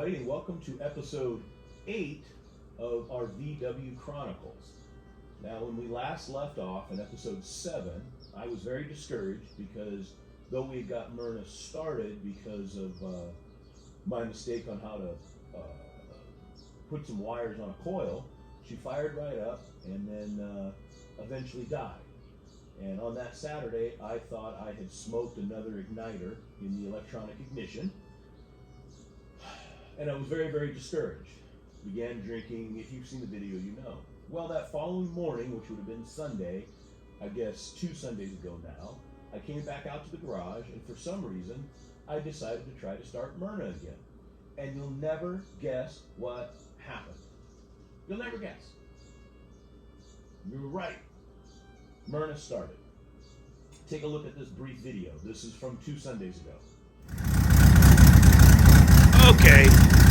everybody, and welcome to episode 8 of our VW Chronicles. Now, when we last left off in episode 7, I was very discouraged because though we had got Myrna started because of my mistake on how to put some wires on a coil, she fired right up and then eventually died. And on that Saturday, I thought I had smoked another igniter in the electronic ignition. And I was very, very discouraged. Began drinking. If you've seen the video, you know. Well, that following morning, which would have been Sunday, I guess 2 Sundays ago now, I came back out to the garage, and for some reason, I decided to try to start Myrna again. And you'll never guess what happened. You'll never guess. You were right. Myrna started. Take a look at this brief video. This is from 2 Sundays ago. Okay,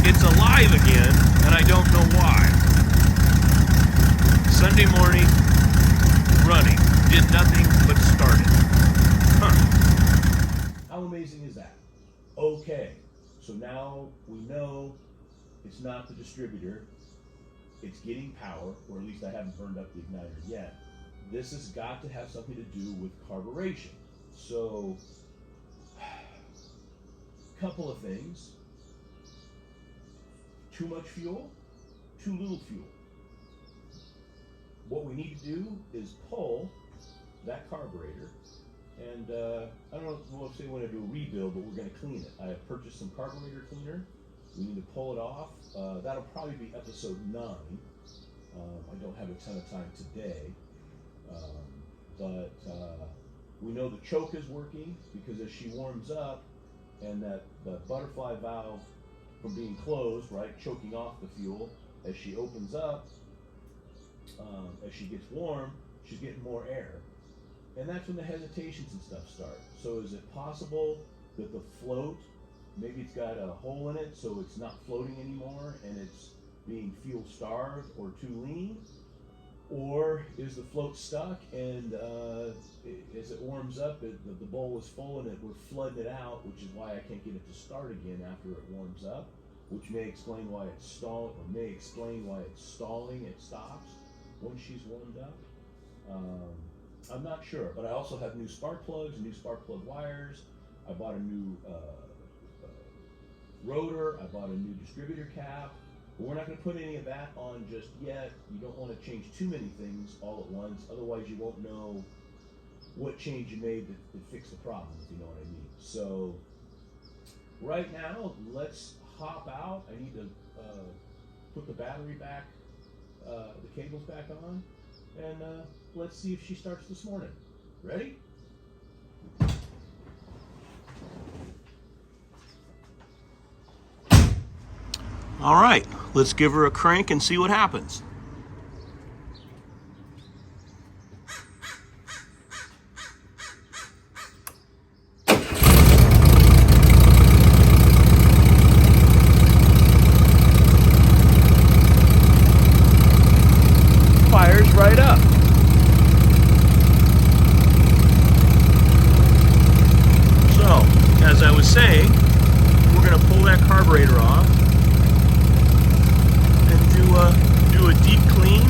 it's alive again, and I don't know why. Sunday morning, running, did nothing but started. How amazing is that? Okay, so now we know it's not the distributor. It's getting power, or at least I haven't burned up the igniter yet. This has got to have something to do with carburation. So, couple of things. Too much fuel, too little fuel. What we need to do is pull that carburetor, and I don't know if they want to do a rebuild, but we're going to clean it. I have purchased some carburetor cleaner. We need to pull it off. That'll probably be episode 9. I don't have a ton of time today, but we know the choke is working because as she warms up and that the butterfly valve from being closed, right, choking off the fuel, as she opens up, as she gets warm, she's getting more air. And that's when the hesitations and stuff start. So is it possible that the float, maybe it's got a hole in it so it's not floating anymore and it's being fuel starved or too lean? Or is the float stuck and as it warms up, the bowl is full and we're flooding it out, which is why I can't get it to start again after it warms up, which may explain why it's stalling, or may explain why it's stalling, it stops once she's warmed up. I'm not sure, but I also have new spark plugs, new spark plug wires. I bought a new rotor. I bought a new distributor cap. But we're not going to put any of that on just yet. You don't want to change too many things all at once, otherwise you won't know what change you made that fixed the problem, if you know what I mean. So right now, let's hop out. I need to put the battery back, the cables back on, and let's see if she starts this morning. Ready? All right, let's give her a crank and see what happens. Fires right up. So, as I was saying, we're going to pull that carburetor off and do a deep clean,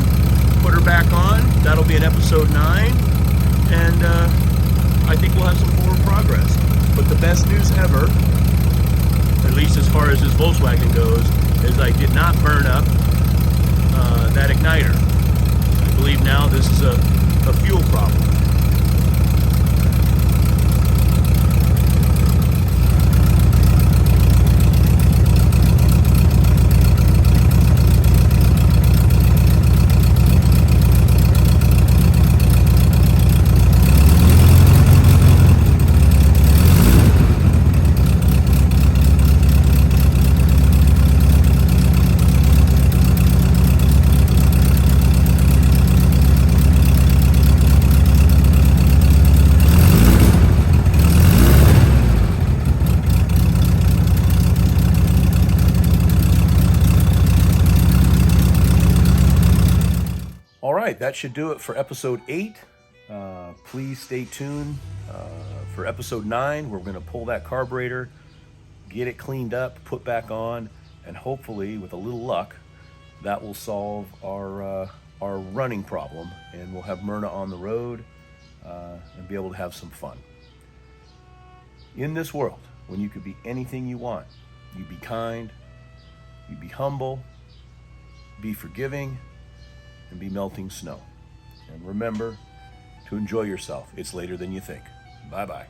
put her back on. That'll be in episode 9, and I think we'll have some forward progress. But the best news ever, at least as far as this Volkswagen goes, is I did not burn up that igniter. I believe now this is a fuel problem. All right, that should do it for episode 8. Please stay tuned for episode 9. We're going to pull that carburetor, get it cleaned up, put back on, And hopefully, with a little luck, that will solve our running problem, and we'll have Myrna on the road and be able to have some fun. In this world, when you could be anything you want, you be kind, you be humble, be forgiving, and be melting snow. And remember to enjoy yourself. It's later than you think. Bye-bye.